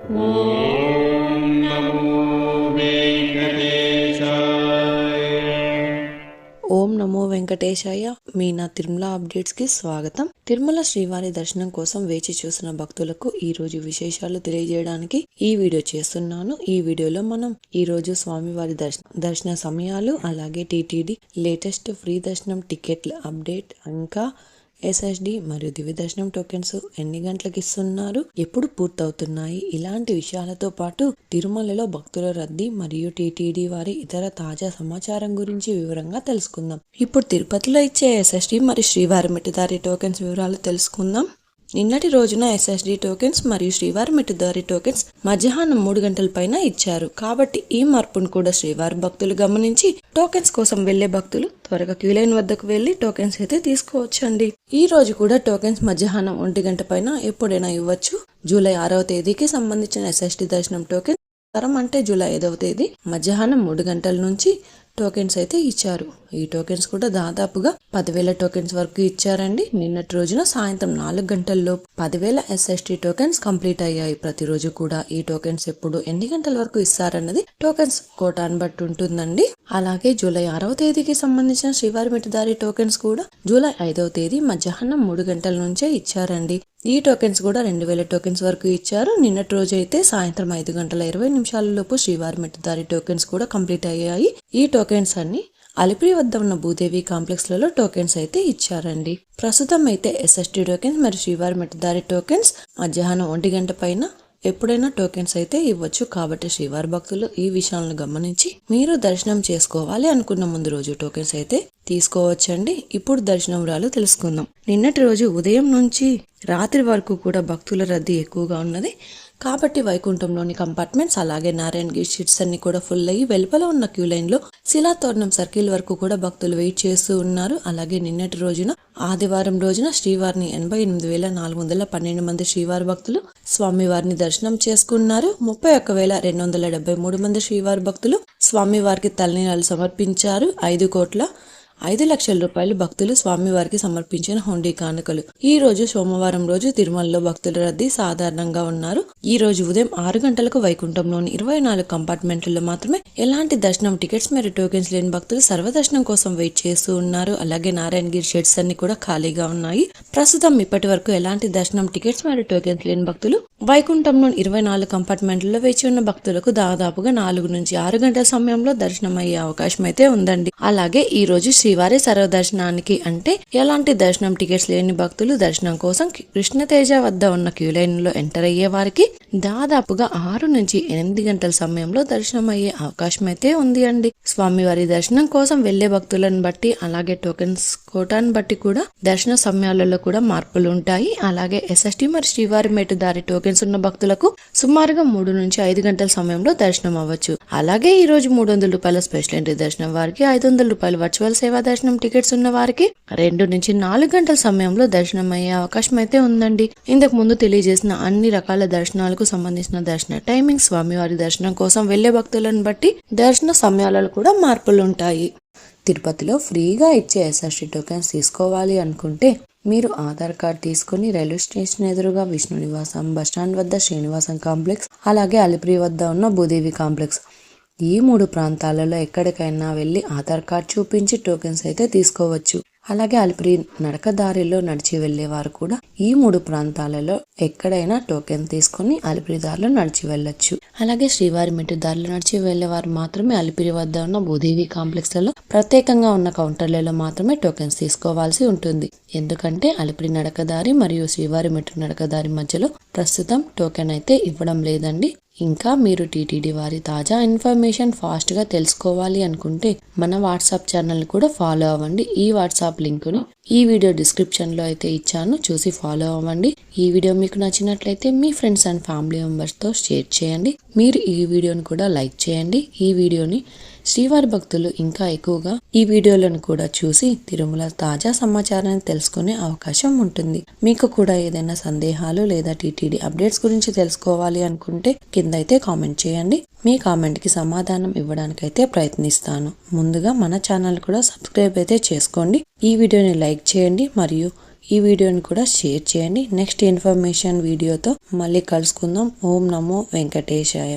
ఓం నమో వెంకటేశాయ. ఓం నమో వెంకటేశాయ. మీ నా తిరుమల అప్డేట్స్ కి స్వాగతం. తిరుమల శ్రీవారి దర్శనం కోసం వేచి చూసిన భక్తులకు ఈ రోజు విశేషాలు తెలియజేయడానికి ఈ వీడియో చేస్తున్నాను. ఈ వీడియోలో మనం ఈ రోజు స్వామివారి దర్శన సమయాలు, అలాగే టీటీడీ లేటెస్ట్ ఫ్రీ దర్శనం టికెట్ల అప్డేట్, ఇంకా ఎస్ఎస్డి మరియు దివ్య దర్శనం టోకెన్స్ ఎన్ని గంటలకు ఇస్తున్నారు, ఎప్పుడు పూర్తవుతున్నాయి, ఇలాంటి విషయాలతో పాటు తిరుమలలో భక్తుల రద్దీ మరియు టీటీడీ వారి ఇతర తాజా సమాచారం గురించి వివరంగా తెలుసుకుందాం. ఇప్పుడు తిరుపతిలో ఇచ్చే ఎస్ఎస్డి మరియు శ్రీవారి మెట్టుదారి టోకెన్స్ వివరాలు తెలుసుకుందాం. నిన్నటి రోజున ఎస్ఎస్డి టోకెన్స్ మరియు శ్రీవారి మెట్టుదారి టోకెన్స్ మధ్యాహ్నం 3 గంటల పైన ఇచ్చారు. కాబట్టి ఈ మార్పును కూడా శ్రీవారి భక్తులు గమనించి టోకెన్స్ కోసం వెళ్లే భక్తులు త్వరగా క్యూ లైన్ వద్దకు వెళ్లి టోకెన్స్ అయితే తీసుకోవచ్చండి. ఈ రోజు కూడా టోకెన్స్ మధ్యాహ్నం 1 గంట పైన ఎప్పుడైనా ఇవ్వచ్చు. జూలై 6వ తేదీకి సంబంధించిన ఎస్ఎస్డి దర్శనం టోకెన్ అంటే జూలై 5వ తేదీ మధ్యాహ్నం 3 గంటల నుంచి టోకెన్స్ అయితే ఇచ్చారు. ఈ టోకెన్స్ కూడా దాదాపుగా 10,000 టోకెన్స్ వరకు ఇచ్చారండి. నిన్నటి రోజున సాయంత్రం 4 గంటల్లో 10,000 ఎస్ఎస్టీ టోకెన్స్ కంప్లీట్ అయ్యాయి. ప్రతిరోజు కూడా ఈ టోకెన్స్ ఎప్పుడు ఎన్ని గంటల వరకు ఇస్తారన్నది టోకెన్స్ కోటాను బట్టి ఉంటుందండి. అలాగే జూలై 6వ తేదీకి సంబంధించిన శ్రీవారి మెట్టుదారి టోకెన్స్ కూడా జూలై 5వ తేదీ మధ్యాహ్నం 3 గంటల నుంచే ఇచ్చారండి. ఈ టోకెన్స్ కూడా 2,000 టోకెన్స్ వరకు ఇచ్చారు. నిన్నటి రోజు అయితే సాయంత్రం 5:20 లోపు శ్రీవారి మెట్టుదారి టోకెన్స్ కూడా కంప్లీట్ అయ్యాయి. ఈ టోకెన్స్ అన్ని అలిపిరి వద్ద ఉన్న భూదేవి కాంప్లెక్స్ లలో టోకెన్స్ అయితే ఇచ్చారండి. ప్రస్తుతం అయితే ఎస్ఎస్టీ టోకెన్స్ మరియు శ్రీవారి మెట్టుదారి టోకెన్స్ మధ్యాహ్నం 1 గంట పైన ఎప్పుడైనా టోకెన్స్ అయితే ఇవ్వచ్చు. కాబట్టి శ్రీవారి భక్తులు ఈ విషయాలను గమనించి మీరు దర్శనం చేసుకోవాలి అనుకున్న ముందు రోజు టోకెన్స్ అయితే తీసుకోవచ్చండి. ఇప్పుడు దర్శనం వివరాలు తెలుసుకుందాం. నిన్నటి రోజు ఉదయం నుంచి రాత్రి వరకు కూడా భక్తుల రద్దీ ఎక్కువగా ఉన్నది. కాబట్టి వైకుంఠంలోని కంపార్ట్మెంట్స్, అలాగే నారాయణగిరి షీట్స్ అన్ని కూడా ఫుల్ అయ్యి వెలుపల ఉన్న క్యూ లైన్ లో శిలాతోరణం సర్కిల్ వరకు కూడా భక్తులు వెయిట్ చేస్తూ ఉన్నారు. అలాగే నిన్నటి రోజున ఆదివారం రోజున శ్రీవారిని 88,412 మంది శ్రీవారి భక్తులు స్వామివారిని దర్శనం చేసుకున్నారు. 31,273 మంది శ్రీవారి భక్తులు స్వామివారికి తలనీలాలు సమర్పించారు. 5 లక్షల రూపాయలు భక్తులు స్వామివారికి సమర్పించిన హుండీ కానుకలు. ఈ రోజు సోమవారం రోజు తిరుమలలో భక్తుల రద్దీ సాధారణంగా ఉన్నారు. ఈ రోజు ఉదయం 6 గంటలకు వైకుంఠంలోని 24 కంపార్ట్మెంట్లలో మాత్రమే ఎలాంటి దర్శనం టికెట్స్ మరియు టోకెన్స్ లేని భక్తులు సర్వదర్శనం కోసం వెయిట్ చేస్తూ ఉన్నారు. అలాగే నారాయణగిరి షెడ్స్ అన్ని కూడా ఖాళీగా ఉన్నాయి. ప్రస్తుతం ఇప్పటి వరకు ఎలాంటి దర్శనం టికెట్స్ మరియు టోకెన్స్ లేని భక్తులు వైకుంఠంలోని 24 కంపార్ట్మెంట్లలో వేచి ఉన్న భక్తులకు దాదాపుగా 4 నుంచి 6 గంటల సమయంలో దర్శనం అయ్యే అవకాశం అయితే ఉందండి. అలాగే ఈ రోజు శ్రీవారి సర్వదర్శనానికి అంటే ఎలాంటి దర్శనం టికెట్స్ లేని భక్తులు దర్శనం కోసం కృష్ణతేజ వద్ద ఉన్న క్యూ లైన్ లో ఎంటర్ అయ్యే వారికి దాదాపుగా 6 నుంచి 8 గంటల సమయంలో దర్శనం అయ్యే అవకాశం అయితే ఉంది అండి. స్వామివారి దర్శనం కోసం వెళ్లే భక్తులను బట్టి, అలాగే టోకెన్స్ కోటాను బట్టి కూడా దర్శన సమయాలలో కూడా మార్పులు ఉంటాయి. అలాగే ఎస్ఎస్టీ మరియు శ్రీవారి మెట్టుదారి టోకెన్స్ ఉన్న భక్తులకు సుమారుగా 3 నుంచి 5 గంటల సమయంలో దర్శనం అవ్వచ్చు. అలాగే ఈ రోజు 300 రూపాయల స్పెషల్ ఎంట్రీ దర్శనం వారికి, 500 రూపాయల వర్చువల్ సేవా దర్శనం టికెట్స్ ఉన్న వారికి 2 నుంచి 4 గంటల సమయంలో దర్శనం అయ్యే అవకాశం అయితే ఉందండి. ఇంతకు ముందు తెలియజేసిన అన్ని రకాల దర్శనాలకు సంబంధించిన దర్శన టైమింగ్, స్వామివారి దర్శనం కోసం వెళ్లే భక్తులను బట్టి దర్శన సమయాలలో కూడా మార్పులు ఉంటాయి. తిరుపతిలో ఫ్రీగా ఇచ్చే ఎస్ఎస్టీ టోకెన్స్ తీసుకోవాలి అనుకుంటే మీరు ఆధార్ కార్డ్ తీసుకుని రైల్వే స్టేషన్ ఎదురుగా విష్ణు నివాసం, బస్టాండ్ వద్ద శ్రీనివాసం కాంప్లెక్స్, అలాగే అలిపిరి వద్ద ఉన్న భూదేవి కాంప్లెక్స్, ఈ 3 ప్రాంతాలలో ఎక్కడికైనా వెళ్లి ఆధార్ కార్డ్ చూపించి టోకెన్స్ అయితే తీసుకోవచ్చు. అలాగే అలిపిరి నడకదారిలో నడిచి వెళ్లేవారు కూడా ఈ 3 ప్రాంతాలలో ఎక్కడైనా టోకెన్ తీసుకుని అలిపిరి దారిలో నడిచి వెళ్ళొచ్చు. అలాగే శ్రీవారి మెట్టు దారిలో నడిచి వెళ్లేవారు మాత్రమే అలిపిరి వద్ద ఉన్న భూదేవి కాంప్లెక్స్ లలో ప్రత్యేకంగా ఉన్న కౌంటర్లలో మాత్రమే టోకెన్స్ తీసుకోవాల్సి ఉంటుంది. ఎందుకంటే అలిపిరి నడకదారి మరియు శ్రీవారి మెట్టు నడకదారి మధ్యలో ప్రస్తుతం టోకెన్ అయితే ఇవ్వడం లేదండి. ఇంకా మీరు టీటీడీ వారి తాజా ఇన్ఫర్మేషన్ ఫాస్ట్ గా తెలుసుకోవాలి అనుకుంటే మన వాట్సాప్ ఛానల్ కూడా ఫాలో అవ్వండి. ఈ వాట్సాప్ లింక్ ని ఈ వీడియో డిస్క్రిప్షన్ లో అయితే ఇచ్చాను, చూసి ఫాలో అవ్వండి. ఈ వీడియో మీకు నచ్చినట్లయితే మీ ఫ్రెండ్స్ అండ్ ఫ్యామిలీ మెంబర్స్ తో షేర్ చేయండి. మీరు ఈ వీడియోని కూడా లైక్ చేయండి. ఈ వీడియోని శ్రీవారి భక్తులు ఇంకా ఎక్కువగా ఈ వీడియోలను కూడా చూసి తిరుమల తాజా సమాచారాన్ని తెలుసుకునే అవకాశం ఉంటుంది. మీకు కూడా ఏదైనా సందేహాలు లేదా టీటీడీ అప్డేట్స్ గురించి తెలుసుకోవాలి అనుకుంటే కింద అయితే కామెంట్ చేయండి. మీ కామెంట్ కి సమాధానం ఇవ్వడానికైతే ప్రయత్నిస్తాను. ముందుగా మన ఛానల్ కూడా సబ్స్క్రైబ్ అయితే చేసుకోండి. ఈ వీడియోని లైక్ చేయండి మరియు ఈ వీడియోని కూడా షేర్ చేయండి. నెక్స్ట్ ఇన్ఫర్మేషన్ వీడియోతో మళ్ళీ కలుసుకుందాం. ఓం నమో వెంకటేశాయ.